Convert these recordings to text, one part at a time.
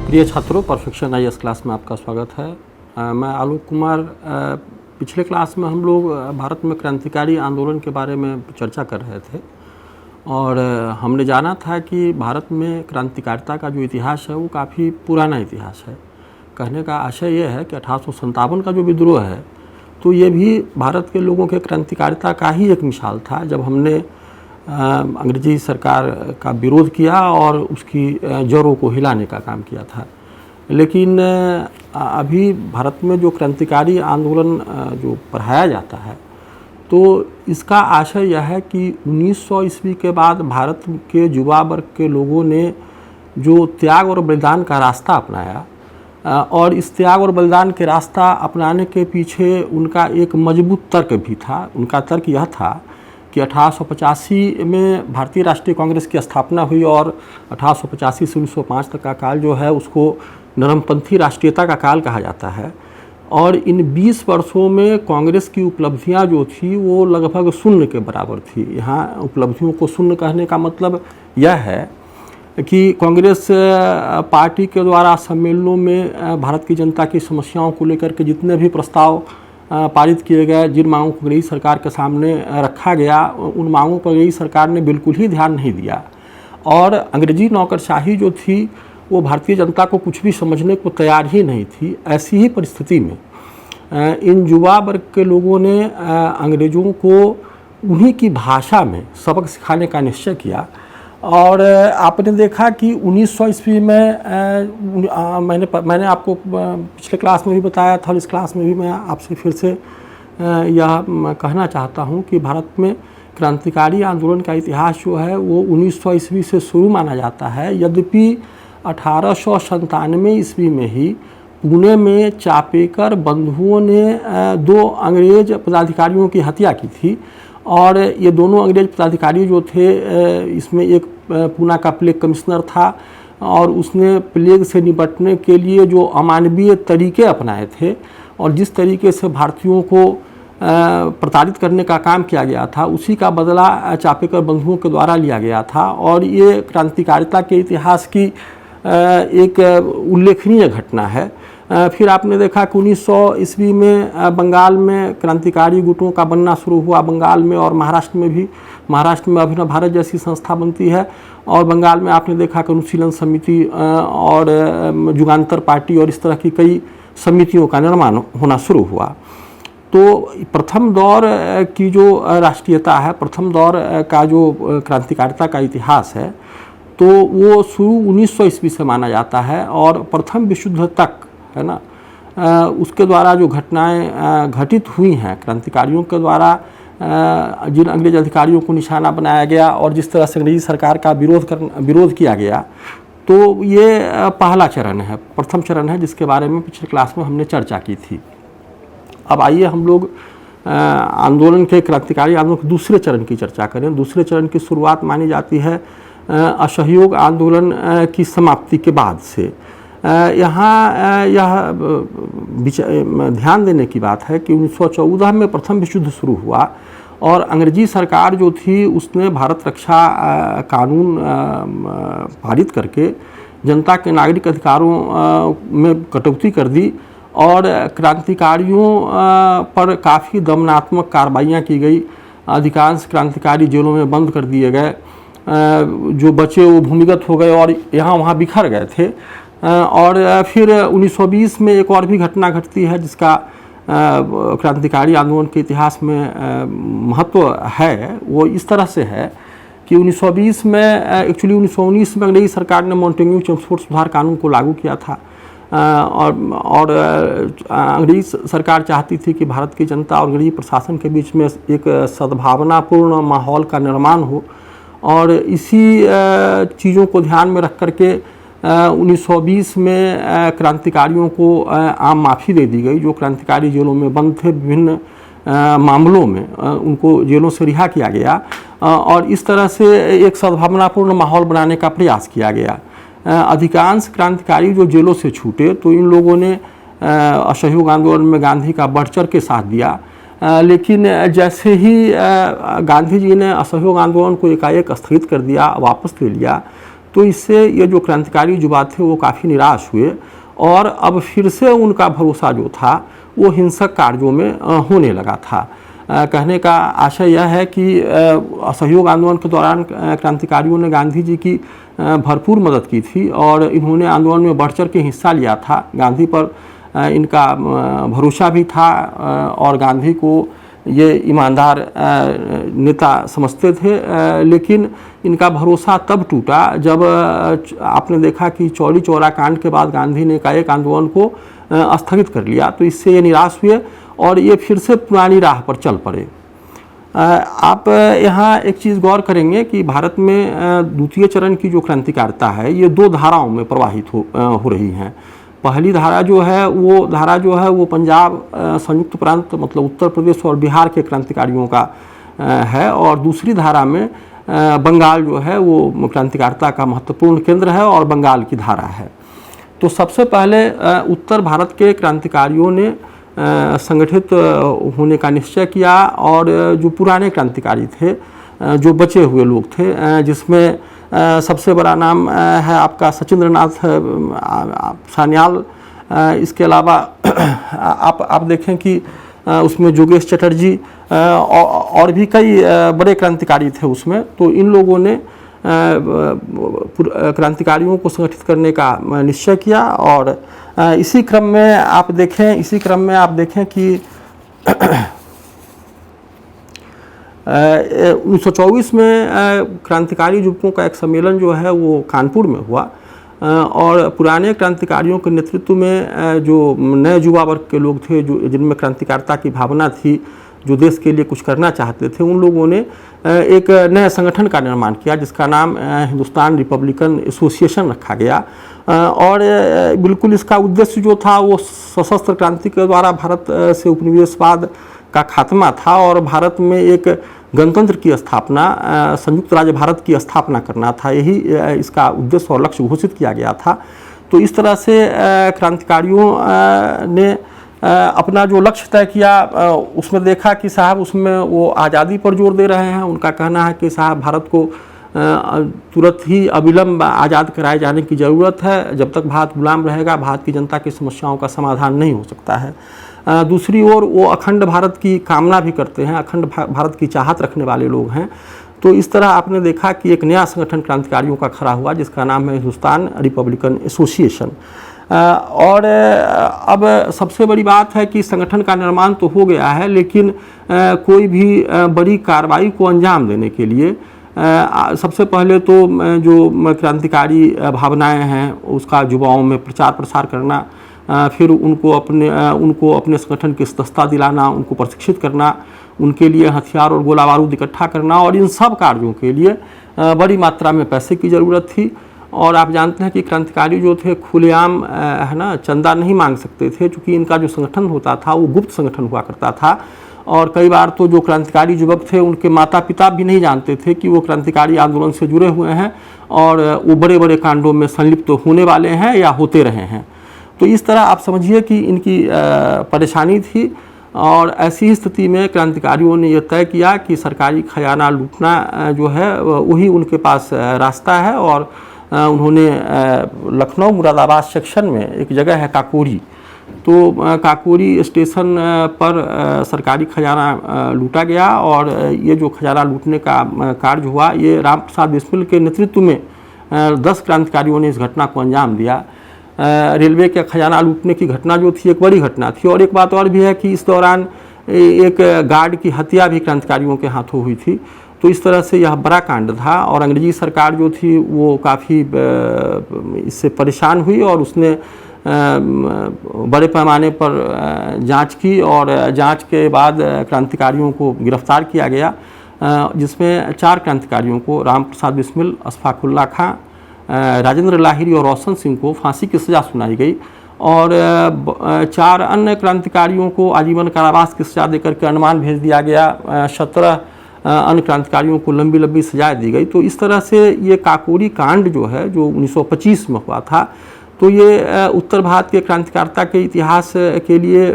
प्रिय छात्रों, perfection IAS class में आपका स्वागत है। मैं आलोक कुमार। पिछले क्लास में हम लोग भारत में क्रांतिकारी आंदोलन के बारे में चर्चा कर रहे थे और हमने जाना था कि भारत में क्रांतिकारिता का जो इतिहास है वो काफ़ी पुराना इतिहास है। कहने का आशय ये है कि 1857 का जो विद्रोह है तो ये भी भारत के लोगों के क्रांतिकारिता का ही एक मिसाल था, जब हमने अंग्रेजी सरकार का विरोध किया और उसकी जड़ों को हिलाने का काम किया था। लेकिन अभी भारत में जो क्रांतिकारी आंदोलन जो पढ़ाया जाता है तो इसका आशय यह है कि 1900 ईस्वी के बाद भारत के युवा वर्ग के लोगों ने जो त्याग और बलिदान का रास्ता अपनाया और इस त्याग और बलिदान के रास्ता अपनाने के पीछे उनका एक मजबूत तर्क भी था। उनका तर्क यह था कि 1885 में भारतीय राष्ट्रीय कांग्रेस की स्थापना हुई और 1885 से 1905 तक का काल जो है उसको नरमपंथी राष्ट्रीयता का काल कहा जाता है। और इन 20 वर्षों में कांग्रेस की उपलब्धियां जो थी वो लगभग शून्य के बराबर थी। यहाँ उपलब्धियों को शून्य कहने का मतलब यह है कि कांग्रेस पार्टी के द्वारा सम्मेलनों में भारत की जनता की समस्याओं को लेकर के जितने भी प्रस्ताव पारित किए गए, जिन मांगों को अंग्रेजी सरकार के सामने रखा गया, उन मांगों पर अंग्रेजी सरकार ने बिल्कुल ही ध्यान नहीं दिया और अंग्रेजी नौकरशाही जो थी वो भारतीय जनता को कुछ भी समझने को तैयार ही नहीं थी। ऐसी ही परिस्थिति में इन युवा वर्ग के लोगों ने अंग्रेज़ों को उन्हीं की भाषा में सबक सिखाने का निश्चय किया। और आपने देखा कि 1900 ईस्वी में मैंने आपको पिछले क्लास में भी बताया था और इस क्लास में भी मैं आपसे फिर से यह कहना चाहता हूं कि भारत में क्रांतिकारी आंदोलन का इतिहास जो है वो 1900 ईस्वी से शुरू माना जाता है। यद्यपि 1897 ईस्वी में ही पुणे में चापेकर बंधुओं ने 2 अंग्रेज पदाधिकारियों की हत्या की थी और ये दोनों अंग्रेज पदाधिकारी जो थे, इसमें एक पूना का प्लेग कमिश्नर था और उसने प्लेग से निपटने के लिए जो अमानवीय तरीके अपनाए थे और जिस तरीके से भारतीयों को प्रताड़ित करने का काम किया गया था उसी का बदला चापेकर बंधुओं के द्वारा लिया गया था। और ये क्रांतिकारिता के इतिहास की एक उल्लेखनीय घटना है। फिर आपने देखा कि 1900 ईस्वी में बंगाल में क्रांतिकारी गुटों का बनना शुरू हुआ, बंगाल में और महाराष्ट्र में भी। महाराष्ट्र में अभिनव भारत जैसी संस्था बनती है और बंगाल में आपने देखा कि अनुशीलन समिति और युगांतर पार्टी और इस तरह की कई समितियों का निर्माण होना शुरू हुआ। तो प्रथम दौर की जो राष्ट्रीयता है, प्रथम दौर का जो क्रांतिकारिता का इतिहास है तो वो शुरू 1900 ईस्वी से माना जाता है और प्रथम विश्व युद्ध तक, है ना, उसके द्वारा जो घटनाएं घटित हुई हैं क्रांतिकारियों के द्वारा, जिन अंग्रेज अधिकारियों को निशाना बनाया गया और जिस तरह से अंग्रेजी सरकार का विरोध किया गया, तो ये पहला चरण है, प्रथम चरण है जिसके बारे में पिछले क्लास में हमने चर्चा की थी। अब आइए हम लोग आंदोलन के क्रांतिकारी आंदोलन के दूसरे चरण की चर्चा करें। दूसरे चरण की शुरुआत मानी जाती है असहयोग आंदोलन की समाप्ति के बाद से। यहाँ यह ध्यान देने की बात है कि 1914 में प्रथम विश्व युद्ध शुरू हुआ और अंग्रेजी सरकार जो थी उसने भारत रक्षा कानून पारित करके जनता के नागरिक अधिकारों में कटौती कर दी और क्रांतिकारियों पर काफ़ी दमनात्मक कार्रवाइयाँ की गई। अधिकांश क्रांतिकारी जेलों में बंद कर दिए गए, जो बचे वो भूमिगत हो गए और यहाँ वहाँ बिखर गए थे। और फिर 1920 में एक और भी घटना घटती है जिसका क्रांतिकारी आंदोलन के इतिहास में महत्व है। वो इस तरह से है कि 1920 में एक्चुअली 1919 में अंग्रेजी सरकार ने मॉन्टेग्यू चेम्सफोर्ड सुधार कानून को लागू किया था और अंग्रेजी सरकार चाहती थी कि भारत की जनता और अंग्रेजी प्रशासन के बीच में एक सद्भावनापूर्ण माहौल का निर्माण हो और इसी चीज़ों को ध्यान में रख करके 1920 में क्रांतिकारियों को आम माफ़ी दे दी गई। जो क्रांतिकारी जेलों में बंद थे विभिन्न मामलों में उनको जेलों से रिहा किया गया और इस तरह से एक सद्भावनापूर्ण माहौल बनाने का प्रयास किया गया। अधिकांश क्रांतिकारी जो जेलों से छूटे तो इन लोगों ने असहयोग आंदोलन में गांधी का बढ़ चढ़ के साथ दिया। लेकिन जैसे ही गांधी जी ने असहयोग आंदोलन को एकाएक स्थगित कर दिया, वापस ले लिया, तो इससे ये जो क्रांतिकारी युवा थे वो काफ़ी निराश हुए और अब फिर से उनका भरोसा जो था वो हिंसक कार्यों में होने लगा था। कहने का आशय यह है कि असहयोग आंदोलन के दौरान क्रांतिकारियों ने गांधी जी की भरपूर मदद की थी और इन्होंने आंदोलन में बढ़ चढ़ के हिस्सा लिया था। गांधी पर इनका भरोसा भी था और गांधी को ये ईमानदार नेता समझते थे, लेकिन इनका भरोसा तब टूटा जब आपने देखा कि चौरी चौरा कांड के बाद गांधी ने एकाएक आंदोलन को स्थगित कर लिया। तो इससे ये निराश हुए और ये फिर से पुरानी राह पर चल पड़े। आप यहाँ एक चीज़ गौर करेंगे कि भारत में द्वितीय चरण की जो क्रांतिकारिता है ये दो धाराओं में प्रवाहित हो रही हैं। पहली धारा जो है वो पंजाब संयुक्त प्रांत मतलब उत्तर प्रदेश और बिहार के क्रांतिकारियों का है और दूसरी धारा में बंगाल जो है वो क्रांतिकारिता का महत्वपूर्ण केंद्र है और बंगाल की धारा है। तो सबसे पहले उत्तर भारत के क्रांतिकारियों ने संगठित होने का निश्चय किया और जो पुराने क्रांतिकारी थे, जो बचे हुए लोग थे, जिसमें सबसे बड़ा नाम है आपका सचिंद्रनाथ सान्याल। इसके अलावा आप देखें कि उसमें जोगेश चटर्जी और भी कई बड़े क्रांतिकारी थे उसमें। तो इन लोगों ने क्रांतिकारियों को संगठित करने का निश्चय किया और इसी क्रम में आप देखें कि 1924 में क्रांतिकारी युवकों का एक सम्मेलन जो है वो कानपुर में हुआ और पुराने क्रांतिकारियों के नेतृत्व में जो नए युवा वर्ग के लोग थे, जो जिनमें क्रांतिकारिता की भावना थी, जो देश के लिए कुछ करना चाहते थे, उन लोगों ने एक नए संगठन का निर्माण किया जिसका नाम हिंदुस्तान रिपब्लिकन एसोसिएशन रखा गया और बिल्कुल इसका उद्देश्य जो था वो सशस्त्र क्रांति के द्वारा भारत से उपनिवेशवाद का खात्मा था और भारत में एक गणतंत्र की स्थापना, संयुक्त राज्य भारत की स्थापना करना था। यही इसका उद्देश्य और लक्ष्य घोषित किया गया था। तो इस तरह से क्रांतिकारियों ने अपना जो लक्ष्य तय किया उसमें देखा कि साहब उसमें वो आज़ादी पर जोर दे रहे हैं। उनका कहना है कि साहब भारत को तुरंत ही अविलंब आज़ाद कराए जाने की ज़रूरत है। जब तक भारत गुलाम रहेगा भारत की जनता की समस्याओं का समाधान नहीं हो सकता है। दूसरी ओर वो अखंड भारत की कामना भी करते हैं, अखंड भारत की चाहत रखने वाले लोग हैं। तो इस तरह आपने देखा कि एक नया संगठन क्रांतिकारियों का खड़ा हुआ जिसका नाम है हिंदुस्तान रिपब्लिकन एसोसिएशन। और अब सबसे बड़ी बात है कि संगठन का निर्माण तो हो गया है, लेकिन कोई भी बड़ी कार्रवाई को अंजाम देने के लिए सबसे पहले तो जो क्रांतिकारी भावनाएं हैं उसका युवाओं में प्रचार प्रसार करना, फिर उनको अपने संगठन की सदस्यता दिलाना, उनको प्रशिक्षित करना, उनके लिए हथियार और गोला बारूद इकट्ठा करना और इन सब कार्यों के लिए बड़ी मात्रा में पैसे की ज़रूरत थी। और आप जानते हैं कि क्रांतिकारी जो थे खुलेआम है ना चंदा नहीं मांग सकते थे, क्योंकि इनका जो संगठन होता था वो गुप्त संगठन हुआ करता था और कई बार तो जो क्रांतिकारी युवक थे उनके माता पिता भी नहीं जानते थे कि वो क्रांतिकारी आंदोलन से जुड़े हुए हैं और वो बड़े बड़े कांडों में संलिप्त होने वाले हैं या होते रहे हैं। तो इस तरह आप समझिए कि इनकी परेशानी थी और ऐसी ही स्थिति में क्रांतिकारियों ने यह तय किया कि सरकारी खजाना लूटना जो है वही उनके पास रास्ता है और उन्होंने लखनऊ मुरादाबाद सेक्शन में एक जगह है काकोरी, तो काकोरी स्टेशन पर सरकारी खजाना लूटा गया और ये जो खजाना लूटने का कार्य हुआ ये राम प्रसाद बिस्मिल के नेतृत्व में 10 क्रांतिकारियों ने इस घटना को अंजाम दिया। रेलवे के खजाना लूटने की घटना जो थी एक बड़ी घटना थी और एक बात और भी है कि इस दौरान एक गार्ड की हत्या भी क्रांतिकारियों के हाथों हुई थी। तो इस तरह से यह बड़ा कांड था और अंग्रेजी सरकार जो थी वो काफ़ी इससे परेशान हुई और उसने बड़े पैमाने पर जांच की और जांच के बाद क्रांतिकारियों को गिरफ्तार किया गया, जिसमें 4 क्रांतिकारियों को राम प्रसाद बिस्मिल, अशफाकुल्ला खां, राजेंद्र लाहिरी और रोशन सिंह को फांसी की सज़ा सुनाई गई और 4 अन्य क्रांतिकारियों को आजीवन कारावास की सज़ा देकर के अंडमान भेज दिया गया। 17 अन्य क्रांतिकारियों को लंबी लंबी सजाएं दी गई। तो इस तरह से ये काकोरी कांड जो है जो 1925 में हुआ था, तो ये उत्तर भारत के क्रांतिकारिता के इतिहास के लिए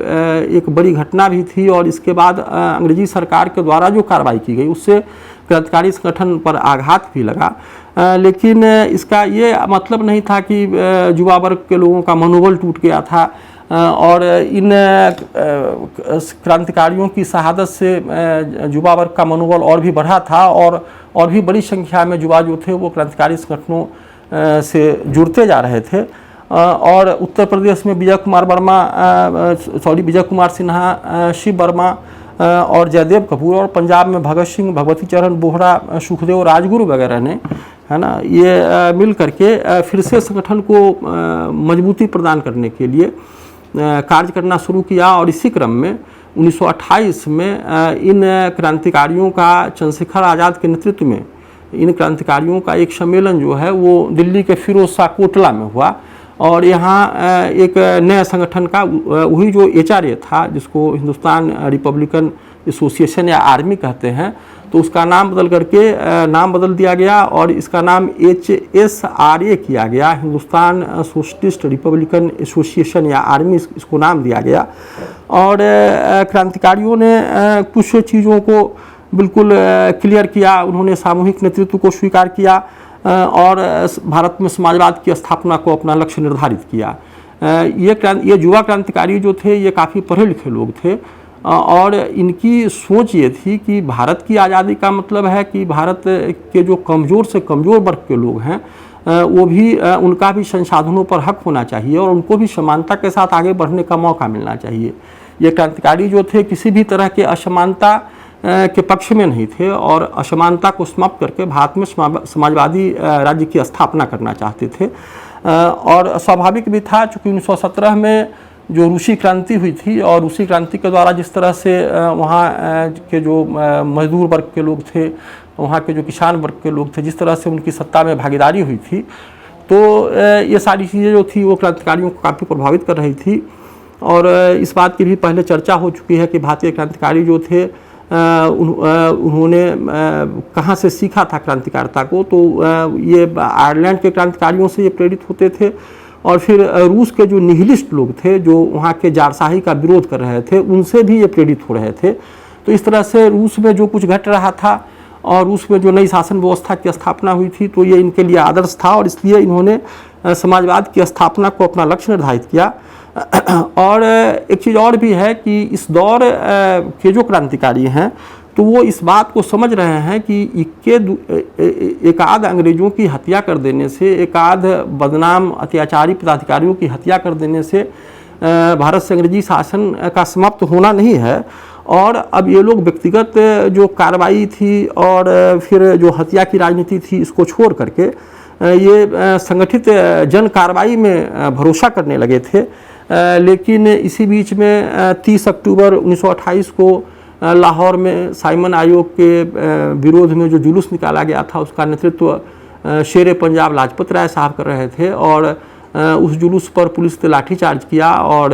एक बड़ी घटना भी थी और इसके बाद अंग्रेजी सरकार के द्वारा जो कार्रवाई की गई उससे क्रांतिकारी संगठन पर आघात भी लगा। लेकिन इसका ये मतलब नहीं था कि युवा वर्ग के लोगों का मनोबल टूट गया था और इन क्रांतिकारियों की शहादत से युवा वर्ग का मनोबल और भी बढ़ा था और भी बड़ी संख्या में युवा जो थे वो क्रांतिकारी संगठनों से जुड़ते जा रहे थे। और उत्तर प्रदेश में विजय कुमार सिन्हा, शिव वर्मा और जयदेव कपूर, और पंजाब में भगत सिंह, भगवती चरण बोहरा, सुखदेव, राजगुरु वगैरह ने, है ना, ये मिल करके फिर से संगठन को मजबूती प्रदान करने के लिए कार्य करना शुरू किया। और इसी क्रम में 1928 में इन क्रांतिकारियों का, चंद्रशेखर आज़ाद के नेतृत्व में इन क्रांतिकारियों का एक सम्मेलन जो है वो दिल्ली के फिरोज शाह कोटला में हुआ। और यहाँ एक नए संगठन का वही जो HRA था, जिसको हिंदुस्तान रिपब्लिकन एसोसिएशन या आर्मी कहते हैं, तो उसका नाम बदल दिया गया और इसका नाम HSRA किया गया, हिंदुस्तान सोशलिस्ट रिपब्लिकन एसोसिएशन या आर्मी इसको नाम दिया गया। और क्रांतिकारियों ने कुछ चीज़ों को बिल्कुल क्लियर किया, उन्होंने सामूहिक नेतृत्व को स्वीकार किया और भारत में समाजवाद की स्थापना को अपना लक्ष्य निर्धारित किया। ये युवा क्रांतिकारी जो थे ये काफ़ी पढ़े लिखे लोग थे और इनकी सोच ये थी कि भारत की आज़ादी का मतलब है कि भारत के जो कमज़ोर से कमज़ोर वर्ग के लोग हैं वो भी, उनका भी संसाधनों पर हक होना चाहिए और उनको भी समानता के साथ आगे बढ़ने का मौका मिलना चाहिए। ये क्रांतिकारी जो थे किसी भी तरह के असमानता के पक्ष में नहीं थे और असमानता को समाप्त करके भारत में समाजवादी राज्य की स्थापना करना चाहते थे। और स्वाभाविक भी था, चूँकि 1917 में जो रूसी क्रांति हुई थी और रूसी क्रांति के द्वारा जिस तरह से वहाँ के जो मजदूर वर्ग के लोग थे, वहाँ के जो किसान वर्ग के लोग थे, जिस तरह से उनकी सत्ता में भागीदारी हुई थी, तो ये सारी चीज़ें जो थी वो क्रांतिकारियों को काफ़ी प्रभावित कर रही थी। और इस बात की भी पहले चर्चा हो चुकी है कि भारतीय क्रांतिकारी जो थे उन्होंने कहाँ से सीखा था क्रांतिकारिता को, तो ये आयरलैंड के क्रांतिकारियों से ये प्रेरित होते थे और फिर रूस के जो निहिलिस्ट लोग थे जो वहाँ के जारशाही का विरोध कर रहे थे उनसे भी ये प्रेरित हो रहे थे। तो इस तरह से रूस में जो कुछ घट रहा था और रूस में जो नई शासन व्यवस्था की स्थापना हुई थी तो ये इनके लिए आदर्श था और इसलिए इन्होंने समाजवाद की स्थापना को अपना लक्ष्य निर्धारित किया। और एक चीज़ और भी है कि इस दौर के जो क्रांतिकारी हैं तो वो इस बात को समझ रहे हैं कि एक आध अंग्रेज़ों की हत्या कर देने से, एक आध बदनाम अत्याचारी पदाधिकारियों की हत्या कर देने से भारत से अंग्रेजी शासन का समाप्त होना नहीं है। और अब ये लोग व्यक्तिगत जो कार्रवाई थी और फिर जो हत्या की राजनीति थी इसको छोड़ करके ये संगठित जन कार्रवाई में भरोसा करने लगे थे। लेकिन इसी बीच में 30 अक्टूबर 1928 को लाहौर में साइमन आयोग के विरोध में जो जुलूस निकाला गया था उसका नेतृत्व शेर पंजाब लाजपत राय साहब कर रहे थे और उस जुलूस पर पुलिस ने लाठीचार्ज किया और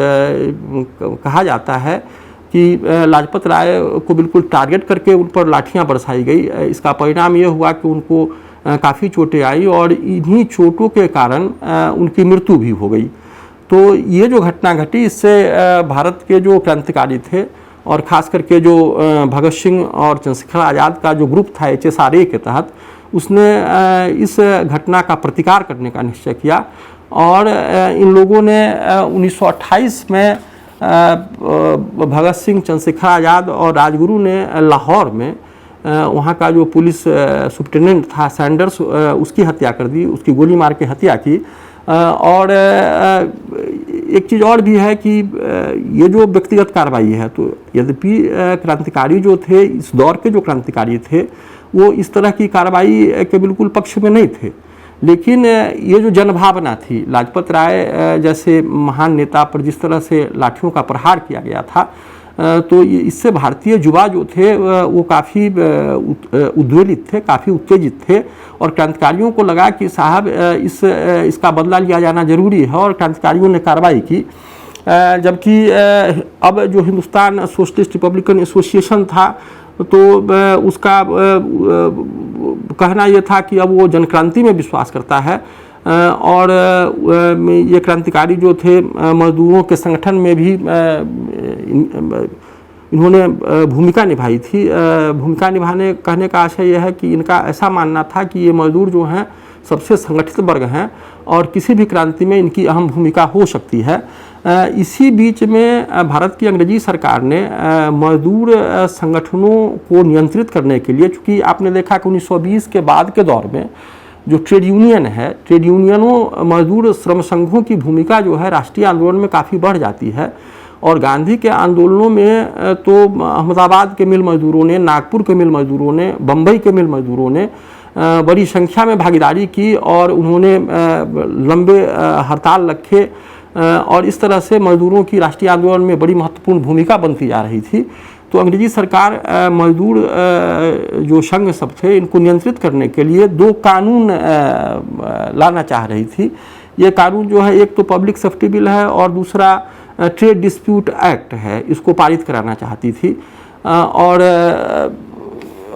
कहा जाता है कि लाजपत राय को बिल्कुल टारगेट करके उन पर लाठियाँ बरसाई गई। इसका परिणाम ये हुआ कि उनको काफ़ी चोटें आई और इन्हीं चोटों के कारण उनकी मृत्यु भी हो गई। तो ये जो घटना घटी इससे भारत के जो क्रांतिकारी थे और ख़ास करके जो भगत सिंह और चंद्रशेखर आज़ाद का जो ग्रुप था HSRA के तहत, उसने इस घटना का प्रतिकार करने का निश्चय किया और इन लोगों ने 1928 में भगत सिंह, चंद्रशेखर आज़ाद और राजगुरु ने लाहौर में वहाँ का जो पुलिस सुप्रिटेंडेंट था सैंडर्स, उसकी हत्या कर दी, उसकी गोली मार के हत्या की। और एक चीज़ और भी है कि ये जो व्यक्तिगत कार्रवाई है, तो यद्यपि क्रांतिकारी जो थे, इस दौर के जो क्रांतिकारी थे वो इस तरह की कार्रवाई के बिल्कुल पक्ष में नहीं थे, लेकिन ये जो जनभावना थी, लाजपत राय जैसे महान नेता पर जिस तरह से लाठियों का प्रहार किया गया था, तो इससे भारतीय युवा जो थे वो काफ़ी उद्वेलित थे, काफ़ी उत्तेजित थे और क्रांतिकारियों को लगा कि साहब इसका बदला लिया जाना जरूरी है और क्रांतिकारियों ने कार्रवाई की। जबकि अब जो हिंदुस्तान सोशलिस्ट रिपब्लिकन एसोसिएशन था तो उसका कहना यह था कि अब वो जनक्रांति में विश्वास करता है और ये क्रांतिकारी जो थे मजदूरों के संगठन में भी इन्होंने भूमिका निभाई थी। भूमिका निभाने कहने का आशय यह है कि इनका ऐसा मानना था कि ये मजदूर जो हैं सबसे संगठित वर्ग हैं और किसी भी क्रांति में इनकी अहम भूमिका हो सकती है। इसी बीच में भारत की अंग्रेजी सरकार ने मजदूर संगठनों को नियंत्रित करने के लिए, चूँकि आपने देखा कि 1920 के बाद के दौर में जो ट्रेड यूनियन है, ट्रेड यूनियनों मजदूर श्रम संघों की भूमिका जो है राष्ट्रीय आंदोलन में काफ़ी बढ़ जाती है। और गांधी के आंदोलनों में तो अहमदाबाद के मिल मजदूरों ने, नागपुर के मिल मजदूरों ने, बम्बई के मिल मजदूरों ने बड़ी संख्या में भागीदारी की और उन्होंने लंबे हड़ताल रखे और इस तरह से मजदूरों की राष्ट्रीय आंदोलन में बड़ी महत्वपूर्ण भूमिका बनती जा रही थी। तो अंग्रेजी सरकार मजदूर जो संघ सब थे इनको नियंत्रित करने के लिए 2 कानून लाना चाह रही थी। ये कानून जो है, एक तो पब्लिक सेफ्टी बिल है और दूसरा ट्रेड डिस्प्यूट एक्ट है, इसको पारित कराना चाहती थी। और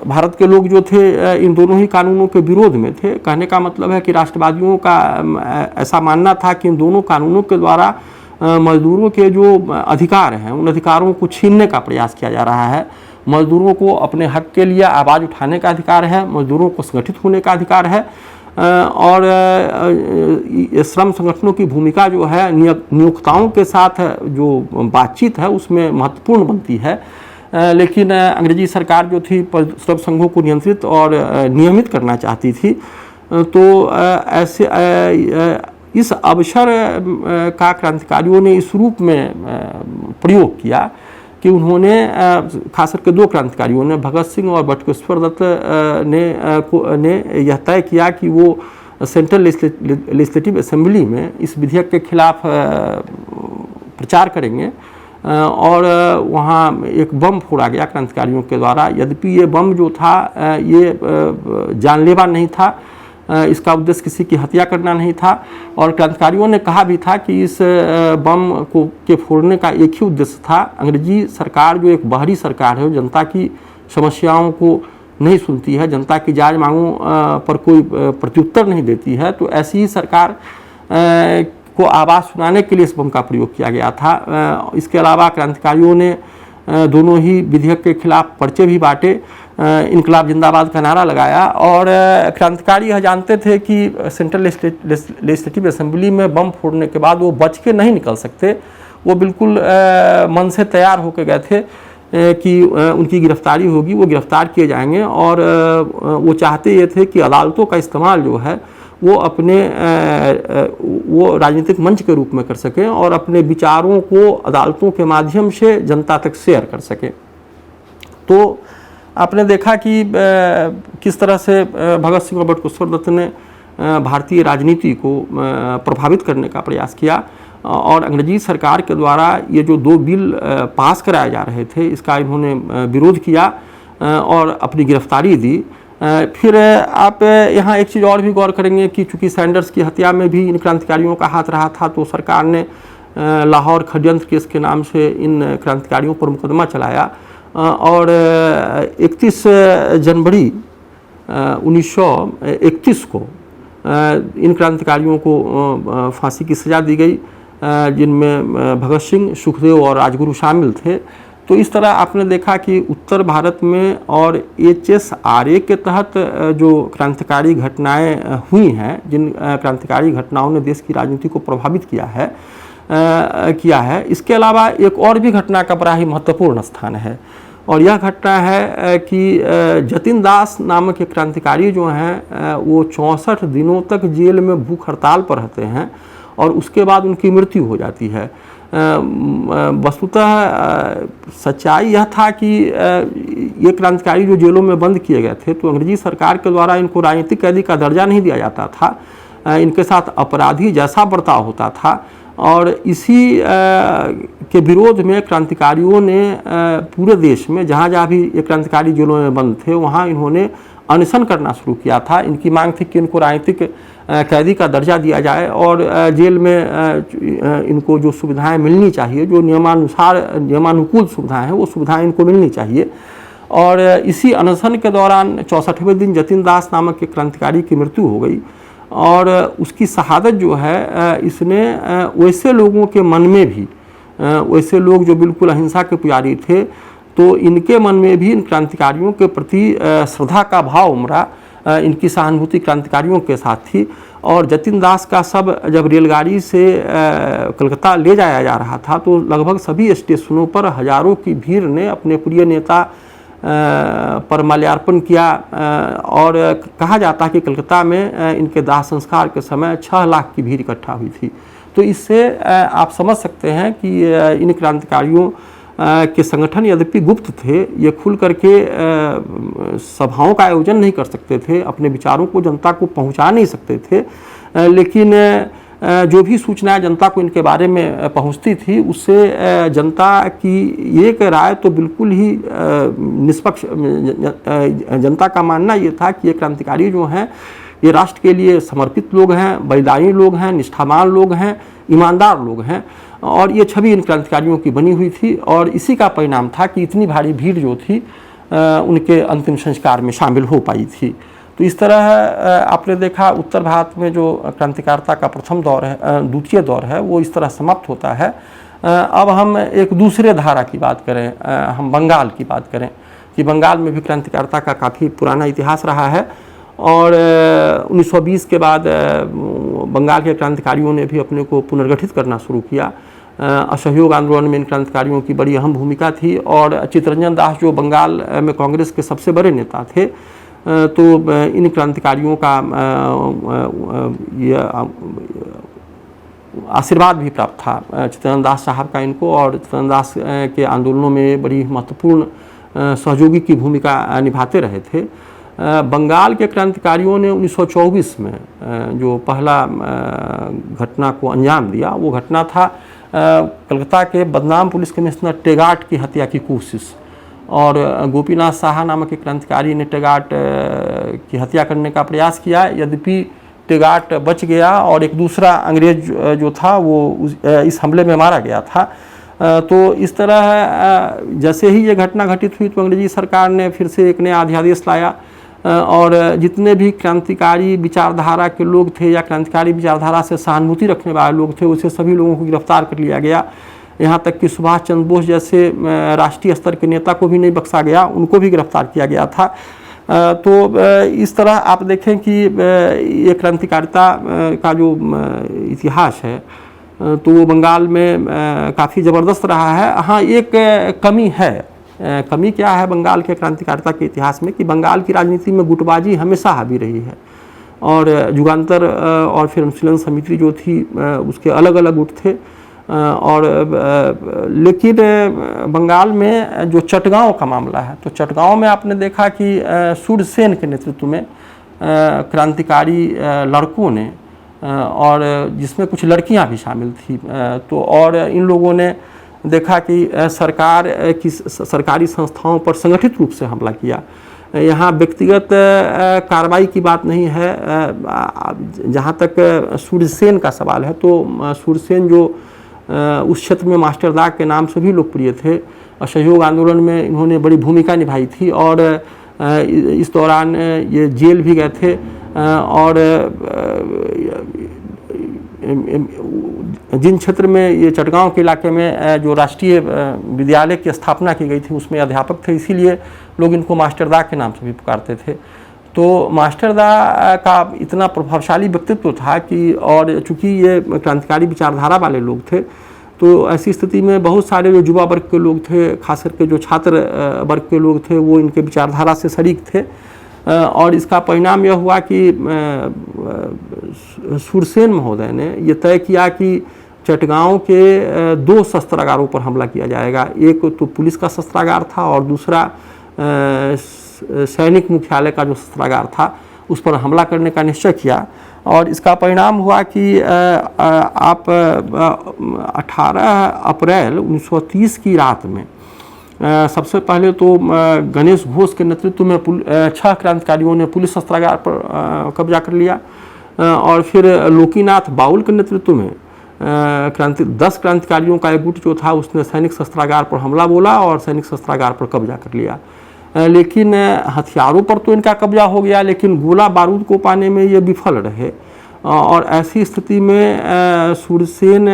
भारत के लोग जो थे इन दोनों ही कानूनों के विरोध में थे। कहने का मतलब है कि राष्ट्रवादियों का ऐसा मानना था कि इन दोनों कानूनों के द्वारा मजदूरों के जो अधिकार हैं उन अधिकारों को छीनने का प्रयास किया जा रहा है। मजदूरों को अपने हक के लिए आवाज़ उठाने का अधिकार है, मजदूरों को संगठित होने का अधिकार है और श्रम संगठनों की भूमिका जो है नियोक्ताओं के साथ जो बातचीत है उसमें महत्वपूर्ण बनती है। लेकिन अंग्रेजी सरकार जो थी श्रम संघों को नियंत्रित और नियमित करना चाहती थी। तो ऐसे इस अवसर का क्रांतिकारियों ने इस रूप में प्रयोग किया कि उन्होंने खास करके 2 क्रांतिकारियों ने, भगत सिंह और बटुकेश्वर दत्त ने यह तय किया कि वो सेंट्रल लेजिस्लेटिव असेंबली में इस विधेयक के खिलाफ प्रचार करेंगे और वहाँ एक बम फोड़ा गया क्रांतिकारियों के द्वारा। यद्यपि ये बम जो था ये जानलेवा नहीं था, इसका उद्देश्य किसी की हत्या करना नहीं था और क्रांतिकारियों ने कहा भी था कि इस बम को के फोड़ने का एक ही उद्देश्य था। अंग्रेजी सरकार जो एक बाहरी सरकार है, जनता की समस्याओं को नहीं सुनती है, जनता की जायज़ मांगों पर कोई प्रत्युत्तर नहीं देती है, तो ऐसी ही सरकार को आवाज़ सुनाने के लिए इस बम का प्रयोग किया गया था। इसके अलावा क्रांतिकारियों ने दोनों ही विधेयक के खिलाफ पर्चे भी बांटे, इनकलाब जिंदाबाद का नारा लगाया और क्रांतिकारी यह जानते थे कि सेंट्रल लेजिस्लेटिव असेंबली में बम फोड़ने के बाद वो बच के नहीं निकल सकते। वो बिल्कुल मन से तैयार होकर गए थे कि उनकी गिरफ्तारी होगी, वो गिरफ्तार किए जाएंगे और वो चाहते ये थे कि अदालतों का इस्तेमाल जो है वो अपने वो राजनीतिक मंच के रूप में कर सकें और अपने विचारों को अदालतों के माध्यम से जनता तक शेयर कर सकें। तो आपने देखा कि किस तरह से भगत सिंह और बटुकेश्वर दत्त ने भारतीय राजनीति को प्रभावित करने का प्रयास किया और अंग्रेजी सरकार के द्वारा ये जो 2 बिल पास कराए जा रहे थे इसका इन्होंने विरोध किया और अपनी गिरफ्तारी दी। फिर आप यहाँ एक चीज़ और भी गौर करेंगे कि चूँकि सैंडर्स की हत्या में भी इन क्रांतिकारियों का हाथ रहा था, तो सरकार ने लाहौर षड्यंत्र केस के नाम से इन क्रांतिकारियों पर मुकदमा चलाया और 31 जनवरी 1931 को इन क्रांतिकारियों को फांसी की सज़ा दी गई, जिनमें भगत सिंह, सुखदेव और राजगुरु शामिल थे। तो इस तरह आपने देखा कि उत्तर भारत में और HSRA के तहत जो क्रांतिकारी घटनाएं हुई हैं, जिन क्रांतिकारी घटनाओं ने देश की राजनीति को प्रभावित किया है, इसके अलावा एक और भी घटना का बड़ा ही महत्वपूर्ण स्थान है और यह घटना है कि जतिन दास नामक एक क्रांतिकारी जो हैं वो 64 दिनों तक जेल में भूख हड़ताल पर रहते हैं और उसके बाद उनकी मृत्यु हो जाती है। वस्तुतः सच्चाई यह था कि ये क्रांतिकारी जो जेलों में बंद किए गए थे, तो अंग्रेजी सरकार के द्वारा इनको राजनीतिक कैदी का दर्जा नहीं दिया जाता था, इनके साथ अपराधी जैसा बर्ताव होता था और इसी के विरोध में क्रांतिकारियों ने पूरे देश में जहाँ जहाँ भी ये क्रांतिकारी जेलों में बंद थे वहाँ इन्होंने अनशन करना शुरू किया था। इनकी मांग थी कि इनको राजनीतिक कैदी का दर्जा दिया जाए और जेल में इनको जो सुविधाएं मिलनी चाहिए, जो नियमानुकूल सुविधाएं हैं, वो सुविधाएं इनको मिलनी चाहिए। और इसी अनशन के दौरान 64वें दिन जतिन दास नामक एक क्रांतिकारी की मृत्यु हो गई और उसकी शहादत जो है इसने वैसे लोगों के मन में भी, वैसे लोग जो बिल्कुल अहिंसा के पुजारी थे, तो इनके मन में भी इन क्रांतिकारियों के प्रति श्रद्धा का भाव उमड़ा, इनकी सहानुभूति क्रांतिकारियों के साथ थी। और जतिन दास का सब जब रेलगाड़ी से कलकत्ता ले जाया जा रहा था तो लगभग सभी स्टेशनों पर हजारों की भीड़ ने अपने प्रिय नेता पर माल्यार्पण किया। और कहा जाता है कि कलकत्ता में इनके दाह संस्कार के समय 6 लाख की भीड़ इकट्ठा हुई थी। तो इससे आप समझ सकते हैं कि इन क्रांतिकारियों के संगठन यद्यपि गुप्त थे, ये खुल करके सभाओं का आयोजन नहीं कर सकते थे, अपने विचारों को जनता को पहुंचा नहीं सकते थे, लेकिन जो भी सूचनाएं जनता को इनके बारे में पहुंचती थी उससे जनता की एक राय तो बिल्कुल ही निष्पक्ष, जनता का मानना ये था कि ये क्रांतिकारी जो हैं ये राष्ट्र के लिए समर्पित लोग हैं, बलिदानी लोग हैं, निष्ठावान लोग हैं, ईमानदार लोग हैं। और ये छवि इन क्रांतिकारियों की बनी हुई थी और इसी का परिणाम था कि इतनी भारी भीड़ जो थी उनके अंतिम संस्कार में शामिल हो पाई थी। तो इस तरह आपने देखा उत्तर भारत में जो क्रांतिकारिता का प्रथम दौर है, द्वितीय दौर है, वो इस तरह समाप्त होता है। अब हम एक दूसरे धारा की बात करें, हम बंगाल की बात करें कि बंगाल में भी क्रांतिकारिता का काफ़ी पुराना इतिहास रहा है। और 1920 के बाद बंगाल के क्रांतिकारियों ने भी अपने को पुनर्गठित करना शुरू किया। असहयोग आंदोलन में इन क्रांतिकारियों की बड़ी अहम भूमिका थी। और चित्तरंजन दास जो बंगाल में कांग्रेस के सबसे बड़े नेता थे, तो इन क्रांतिकारियों का ये आशीर्वाद भी प्राप्त था चित्तरंजन दास साहब का इनको। और चित्तरंजन दास के आंदोलनों में बड़ी महत्वपूर्ण सहयोगी की भूमिका निभाते रहे थे। बंगाल के क्रांतिकारियों ने 1924 में जो पहला घटना को अंजाम दिया, वो घटना था कलकत्ता के बदनाम पुलिस कमिश्नर टेगाट की हत्या की कोशिश। और गोपीनाथ साहा नामक एक क्रांतिकारी ने टेगाट की हत्या करने का प्रयास किया, यद्यपि टेगाट बच गया और एक दूसरा अंग्रेज जो था वो इस हमले में मारा गया था। तो इस तरह जैसे ही ये घटना घटित हुई तो अंग्रेजी सरकार ने फिर से एक नया अध्यादेश लाया और जितने भी क्रांतिकारी विचारधारा के लोग थे या क्रांतिकारी विचारधारा से सहानुभूति रखने वाले लोग थे, उसे सभी लोगों को गिरफ्तार कर लिया गया। यहाँ तक कि सुभाष चंद्र बोस जैसे राष्ट्रीय स्तर के नेता को भी नहीं बख्शा गया, उनको भी गिरफ्तार किया गया था। तो इस तरह आप देखें कि ये क्रांतिकारिता का जो इतिहास है तो वो बंगाल में काफ़ी ज़बरदस्त रहा है। हाँ, एक कमी है। कमी क्या है बंगाल के क्रांतिकारिता के इतिहास में कि बंगाल की राजनीति में गुटबाजी हमेशा हावी रही है। और युगांतर और फिर अनुशीलन समिति जो थी उसके अलग अलग गुट थे। और लेकिन बंगाल में जो चटगांव का मामला है, तो चटगांव में आपने देखा कि सूर्यसेन के नेतृत्व में क्रांतिकारी लड़कों ने, और जिसमें कुछ लड़कियां भी शामिल थी, तो और इन लोगों ने देखा कि सरकार की सरकारी संस्थाओं पर संगठित रूप से हमला किया। यहाँ व्यक्तिगत कार्रवाई की बात नहीं है। जहाँ तक सूर्यसेन का सवाल है तो सूर्यसेन जो उस क्षेत्र में मास्टर दाग के नाम से भी लोकप्रिय थे, असहयोग आंदोलन में इन्होंने बड़ी भूमिका निभाई थी और इस दौरान ये जेल भी गए थे। और जिन क्षेत्र में ये चटगांव के इलाके में जो राष्ट्रीय विद्यालय की स्थापना की गई थी उसमें अध्यापक थे, इसीलिए लोग इनको मास्टर दा के नाम से भी पुकारते थे। तो मास्टर दा का इतना प्रभावशाली व्यक्तित्व था कि, और चूँकि ये क्रांतिकारी विचारधारा वाले लोग थे, तो ऐसी स्थिति में बहुत सारे जो युवा वर्ग के लोग थे, खास करके जो छात्र वर्ग के लोग थे, वो इनके विचारधारा से शरीक थे। और इसका परिणाम यह हुआ कि सूरसेन महोदय ने यह तय किया कि चटगांव के 2 शस्त्रागारों पर हमला किया जाएगा। एक तो पुलिस का शस्त्रागार था और दूसरा सैनिक मुख्यालय का जो शस्त्रागार था उस पर हमला करने का निश्चय किया। और इसका परिणाम हुआ कि आप 18 अप्रैल 1930 की रात में सबसे पहले तो गणेश घोष के नेतृत्व में 6 क्रांतिकारियों ने पुलिस शस्त्रागार पर कब्जा कर लिया। और फिर लोकीनाथ बाउल के नेतृत्व में 10 क्रांतिकारियों का एक गुट जो था उसने सैनिक शस्त्रागार पर हमला बोला और सैनिक शस्त्रागार पर कब्जा कर लिया। लेकिन हथियारों पर तो इनका कब्जा हो गया, लेकिन गोला बारूद को पाने में ये विफल रहे। और ऐसी स्थिति में सूरसेन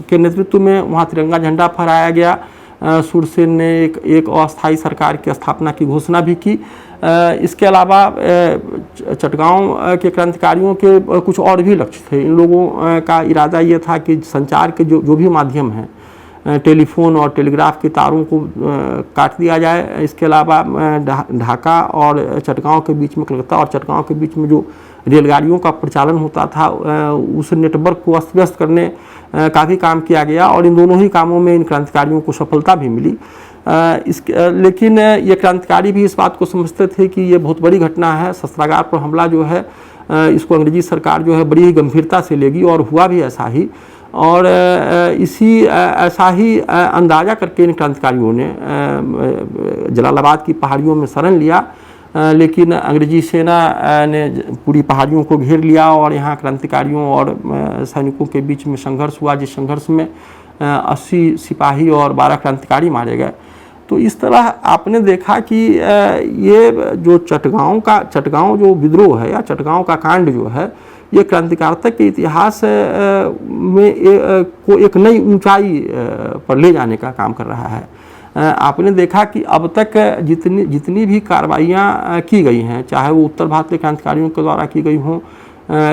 के नेतृत्व में वहाँ तिरंगा झंडा फहराया गया। सूरसेन ने एक अस्थायी सरकार की स्थापना की घोषणा भी की। इसके अलावा चटगांव के क्रांतिकारियों के कुछ और भी लक्ष्य थे। इन लोगों का इरादा ये था कि संचार के जो भी माध्यम हैं, टेलीफोन और टेलीग्राफ के तारों को काट दिया जाए। इसके अलावा ढाका और चटगांव के बीच में, कलकत्ता और चटगांव के बीच में जो रेलगाड़ियों का प्रचालन होता था, उस नेटवर्क को अस्त व्यस्त करने का भी काम किया गया और इन दोनों ही कामों में इन क्रांतिकारियों को सफलता भी मिली। लेकिन ये क्रांतिकारी भी इस बात को समझते थे कि ये बहुत बड़ी घटना है, शस्त्रागार पर हमला जो है इसको अंग्रेजी सरकार जो है बड़ी ही गंभीरता से लेगी, और हुआ भी ऐसा ही। और ऐसा ही अंदाज़ा करके इन क्रांतिकारियों ने जलालाबाद की पहाड़ियों में शरण लिया, लेकिन अंग्रेजी सेना ने पूरी पहाड़ियों को घेर लिया और यहाँ क्रांतिकारियों और सैनिकों के बीच में संघर्ष हुआ, जिस संघर्ष में 80 सिपाही और 12 क्रांतिकारी मारे गए। तो इस तरह आपने देखा कि ये जो चटगांव जो विद्रोह है या चटगांव का कांड जो है, ये क्रांतिकारिता के इतिहास में को एक नई ऊंचाई पर ले जाने का काम कर रहा है। आपने देखा कि अब तक जितनी भी कार्रवाइयाँ की गई हैं, चाहे वो उत्तर भारत के क्रांतिकारियों के द्वारा की गई हों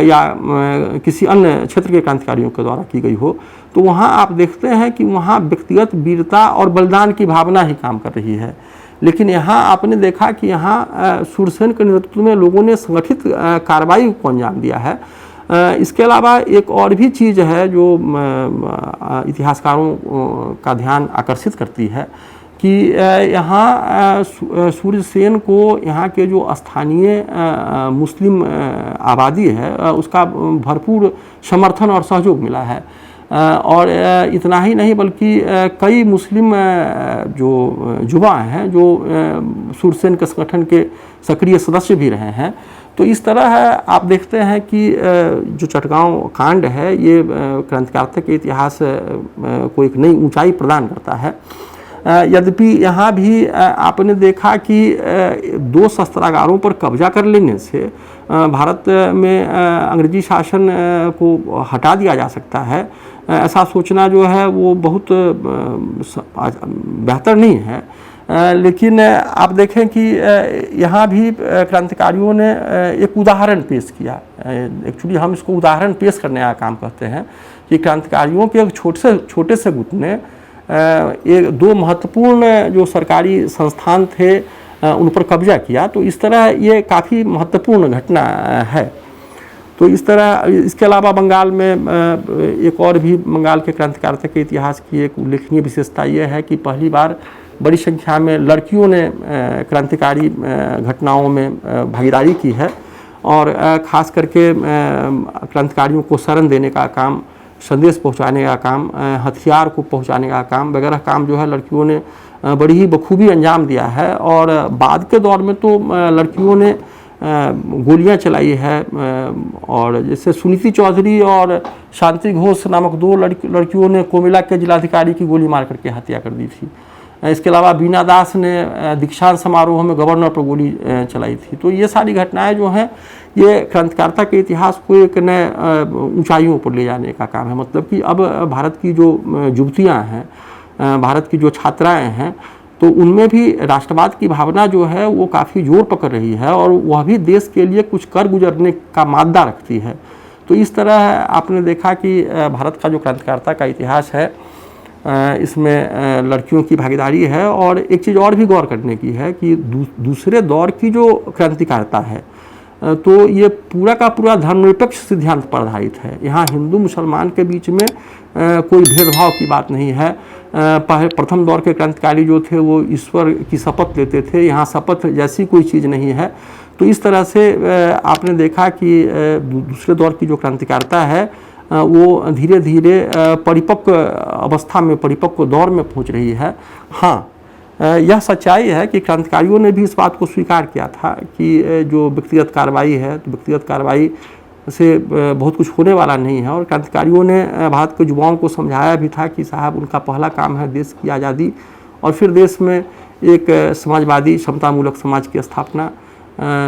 या किसी अन्य क्षेत्र के क्रांतिकारियों के द्वारा की गई हो, तो वहाँ आप देखते हैं कि वहाँ व्यक्तिगत वीरता और बलिदान की भावना ही काम कर रही है। लेकिन यहाँ आपने देखा कि यहाँ सूरसेन के नेतृत्व में लोगों ने संगठित कार्रवाई को अंजाम दिया है। इसके अलावा एक और भी चीज़ है जो इतिहासकारों का ध्यान आकर्षित करती है कि यहाँ सूरसेन को यहाँ के जो स्थानीय मुस्लिम आबादी है उसका भरपूर समर्थन और सहयोग मिला है। और इतना ही नहीं बल्कि कई मुस्लिम जो युवा हैं जो सूरसेन के संगठन के सक्रिय सदस्य भी रहे हैं। तो इस तरह आप देखते हैं कि जो चटगांव कांड है ये क्रांतिकारिता के इतिहास को एक नई ऊंचाई प्रदान करता है। यद्यपि यहाँ भी आपने देखा कि 2 शस्त्रागारों पर कब्जा कर लेने से भारत में अंग्रेजी शासन को हटा दिया जा सकता है, ऐसा सोचना जो है वो बहुत बेहतर नहीं है। लेकिन आप देखें कि यहाँ भी क्रांतिकारियों ने एक उदाहरण पेश किया। एक्चुअली हम इसको उदाहरण पेश करने का काम करते हैं कि क्रांतिकारियों के एक छोटे से गुट ने एक 2 महत्वपूर्ण जो सरकारी संस्थान थे उन पर कब्जा किया। तो इस तरह ये काफ़ी महत्वपूर्ण घटना है। तो इस तरह इसके अलावा बंगाल में एक और भी बंगाल के क्रांतिकारिता के इतिहास की एक उल्लेखनीय विशेषता ये है कि पहली बार बड़ी संख्या में लड़कियों ने क्रांतिकारी घटनाओं में भागीदारी की है और ख़ास करके क्रांतिकारियों को शरण देने का काम, संदेश पहुंचाने का काम, हथियार को पहुंचाने का काम वगैरह काम जो है लड़कियों ने बड़ी ही बखूबी अंजाम दिया है। और बाद के दौर में तो लड़कियों ने गोलियां चलाई है और जैसे सुनीति चौधरी और शांति घोष नामक 2 लड़कियों ने कोमिला के जिलाधिकारी की गोली मार करके हत्या कर दी थी। इसके अलावा बीना दास ने दीक्षांत समारोह में गवर्नर पर गोली चलाई थी। तो ये सारी घटनाएं जो हैं ये क्रांतिकारिता के इतिहास को एक नए ऊंचाइयों पर ले जाने का काम है। मतलब कि अब भारत की जो युवतियाँ हैं, भारत की जो छात्राएँ हैं, तो उनमें भी राष्ट्रवाद की भावना जो है वो काफ़ी जोर पकड़ रही है और वह भी देश के लिए कुछ कर गुजरने का मादा रखती है। तो इस तरह आपने देखा कि भारत का जो क्रांतिकारिता का इतिहास है इसमें लड़कियों की भागीदारी है। और एक चीज़ और भी गौर करने की है कि दूसरे दौर की जो क्रांतिकारिता है तो ये पूरा का पूरा धर्मनिरपेक्ष सिद्धांत पर आधारित है। यहाँ हिंदू मुसलमान के बीच में कोई भेदभाव की बात नहीं है। प्रथम दौर के क्रांतिकारी जो थे वो ईश्वर की शपथ लेते थे, यहाँ शपथ जैसी कोई चीज़ नहीं है। तो इस तरह से आपने देखा कि दूसरे दौर की जो क्रांतिकारिता है वो धीरे धीरे परिपक्व अवस्था में, परिपक्व दौर में पहुंच रही है। हाँ, यह सच्चाई है कि क्रांतिकारियों ने भी इस बात को स्वीकार किया था कि जो व्यक्तिगत कार्रवाई है तो व्यक्तिगत कार्रवाई से बहुत कुछ होने वाला नहीं है। और क्रांतिकारियों ने भारत के युवाओं को समझाया भी था कि साहब उनका पहला काम है देश की आज़ादी और फिर देश में एक समाजवादी समतामूलक समाज की स्थापना,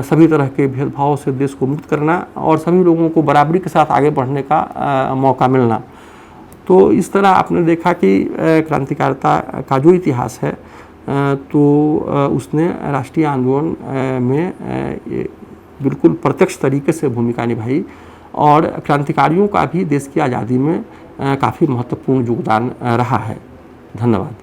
सभी तरह के भेदभाव से देश को मुक्त करना और सभी लोगों को बराबरी के साथ आगे बढ़ने का मौका मिलना। तो इस तरह आपने देखा कि क्रांतिकारिता का जो इतिहास है तो उसने राष्ट्रीय आंदोलन में बिल्कुल प्रत्यक्ष तरीके से भूमिका निभाई और क्रांतिकारियों का भी देश की आज़ादी में काफ़ी महत्वपूर्ण योगदान रहा है। धन्यवाद।